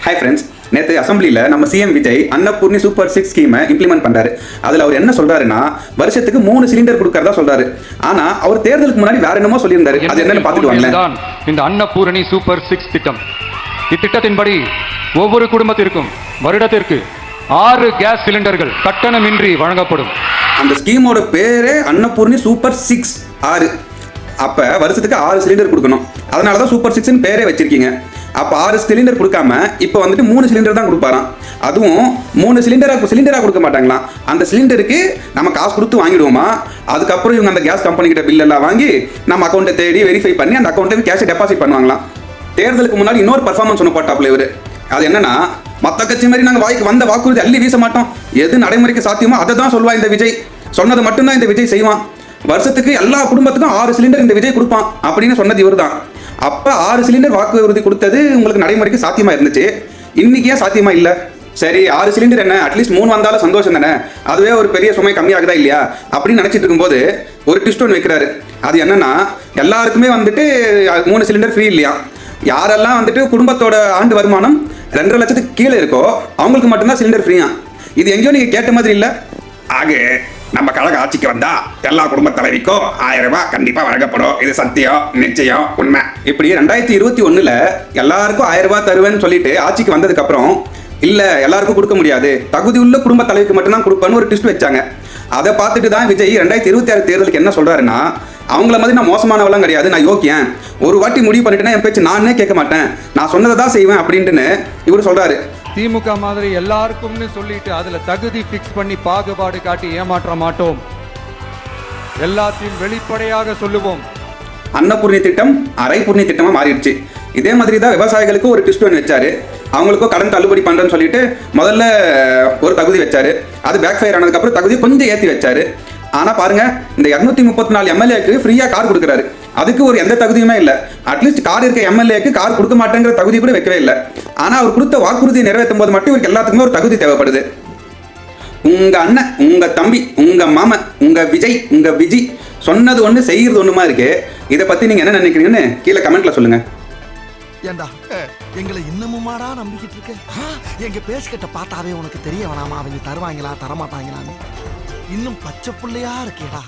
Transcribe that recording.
Hi friends, நேற்று அசம்பிளியில் நம்ம CM Vijay Annapoorani super 6 ஸ்கீமை இம்ப்ளிமெண்ட் பண்ணுறாரு. அதில் அவர் என்ன சொல்றாருன்னா, வருஷத்துக்கு 3 சிலிண்டர் கொடுக்கறதா சொல்றாரு. ஆனா அவர் தேர்தலுக்கு முன்னாடி வேற என்னமோ சொல்லியிருந்தாரு. அது என்னன்னு பார்த்துட்டு வாங்க. இந்த அன்னபூரணி சூப்பர் 6 திட்டம், இத்திட்டத்தின்படி ஒவ்வொரு குடும்பத்திற்கும் வருடத்திற்கு 6 கேஸ் சிலிண்டர்கள் கட்டணமின்றி வழங்கப்படும். அந்த ஸ்கீமோட பேரே அன்னபூர்ணி சூப்பர் 6. அப்ப வருஷத்துக்கு 6 சிலிண்டர் கொடுக்கணும். அதனால தான் சூப்பர் 6ன்னு பேரே வச்சிருக்கீங்க. அப்போ 6 சிலிண்டர் கொடுக்காம இப்போ வந்துட்டு 3 சிலிண்டர் தான் கொடுப்பாராம். அதுவும் 3 சிலிண்டராக கொடுக்க மாட்டாங்களாம். அந்த சிலிண்டருக்கு நம்ம காசு கொடுத்து வாங்கிடுவோமா, அதுக்கப்புறம் இவங்க அந்த கேஸ் கம்பெனி கிட்ட பில் எல்லாம் வாங்கி நம்ம அக்கௌண்ட்டை தேடி வெரிஃபை பண்ணி அந்த அக்கௌண்ட்டுக்கு கேஷை டெபாசிட் பண்ணுவாங்களாம். தேர்தலுக்கு முன்னாடி இன்னொரு பர்ஃபார்மன்ஸ் ஒன்று போட்டாப்ல இவர். அது என்னன்னா, மற்ற கட்சி மாதிரி நாங்கள் வாய்க்கு வந்த வாக்குறுதி அள்ளி வீச மாட்டோம், எது நடைமுறைக்கு சாத்தியமோ அதை தான் சொல்லுவா இந்த விஜய். சொன்னது மட்டும்தான் இந்த விஜய் செய்வான். வருஷத்துக்கு எல்லா குடும்பத்துக்கும் 6 சிலிண்டர் இந்த விஜய் கொடுப்பான் அப்படின்னு சொன்னது இவர் தான். அப்போ 6 சிலிண்டர் வாக்குறுதி கொடுத்தது உங்களுக்கு நடைமுறைக்கு சாத்தியமா இருந்துச்சு. இன்னைக்கு ஏன் சாத்தியமா இல்லை? சரி, 6 சிலிண்டர் என்ன, அட்லீஸ்ட் 3 வந்தாலும் சந்தோஷம் தானே, அதுவே ஒரு பெரிய சுமை கம்மியாகுதா இல்லையா அப்படின்னு நினைச்சிட்டு இருக்கும்போது ஒரு ட்விஸ்ட் ஒன்று வைக்கிறாரு. அது என்னன்னா, எல்லாருக்குமே வந்துட்டு 3 சிலிண்டர் ஃப்ரீ இல்லையா. யாரெல்லாம் வந்துட்டு குடும்பத்தோட ஆண்டு வருமானம் 2.5 லட்சத்துக்கு கீழே இருக்கோ அவங்களுக்கு மட்டும்தான் சிலிண்டர் ஃப்ரீயா. இது எங்கேயோ நீங்க கேட்ட மாதிரி இல்லை. ஆக நம்ம கழக ஆட்சிக்கு வந்தா எல்லா குடும்ப தலைவிக்கும் 1000 ரூபாய் கண்டிப்பா வழங்கப்படும். இது சத்தியம், நிச்சயம், உண்மை. இப்படி 2021 எல்லாருக்கும் 1000 ரூபாய் தருவேன்னு சொல்லிட்டு ஆட்சிக்கு வந்ததுக்கு அப்புறம் இல்ல எல்லாருக்கும் கொடுக்க முடியாது, தகுதி உள்ள குடும்ப தலைவிக்கு மட்டும்தான் கொடுப்பேன்னு ஒரு ட்விஸ்ட் வச்சாங்க. அதை பார்த்துட்டு தான் விஜய் 2026 தேர்தலுக்கு என்ன சொல்றாருன்னா, அவங்கள மாதிரி நான் மோசமானவெல்லாம் கிடையாது, நான் யோக்கியன், ஒரு வாட்டி முடிவு பண்ணிட்டேன்னா என் பேச்சு நானே கேட்க மாட்டேன், நான் சொன்னதை தான் செய்வேன் அப்படின்ட்டுன்னு இவர் சொல்றாரு. திமுக மாதிரி எல்லாருக்கும்னு சொல்லிட்டு அதுல தகுதி பிக்ஸ் பண்ணி பாகுபாடு காட்டி ஏமாற்ற மாட்டோம், எல்லாத்தையும் வெளிப்படையாக சொல்லுவோம். அன்னபூர்ணி திட்டம் அரைபூர்ணி திட்டமா மாறிடுச்சு. இதே மாதிரி தான் விவசாயிகளுக்கு ஒரு ட்விஸ்ட் ஒன்று வச்சாரு. அவங்களுக்கும் கடன் தள்ளுபடி பண்றேன்னு சொல்லிட்டு முதல்ல ஒரு தகுதி வச்சாரு. அது பேக் ஃபயர் ஆனதுக்கு அப்புறம் தகுதி கொஞ்சம் ஏற்றி வச்சாரு. ஆனா பாருங்க, இந்த 234 எம்எல்ஏக்கு ஃப்ரீயா கார் கொடுக்குறாரு. அதுக்கு ஒரு எந்த தகுதியுமே இல்லை. அட்லீஸ்ட் கார் இருக்க எம்எல்ஏக்கு கார் கொடுக்க மாட்டேங்கிற தகுதி கூட வைக்கவே இல்லை. ஆனா அவர் கொடுத்த வாக்குறுதியை நிறைவேற்றும் போது மட்டும் இவருக்கு எல்லாத்துக்குமே ஒரு தகுதி தேவைப்படுது. உங்க அண்ணன், உங்க தம்பி, உங்க மாமன், உங்க விஜய், உங்க விஜி சொன்னது ஒண்ணு செய்யறது ஒண்ணுமா இருக்கு. இதை பத்தி நீங்க என்ன நினைக்கிறீங்கன்னு கீழே கமெண்ட்ல சொல்லுங்க. ஏண்டா எங்களை இன்னமுமாடா நம்பிக்கிட்டு இருக்க? எங்க பேசிக்கிட்ட பார்த்தாவே உனக்கு தெரிய வேணாமா அவங்க தருவாங்களா தரமாட்டாங்களான்னு? இன்னும் பச்சை புள்ளையா இருக்கேடா.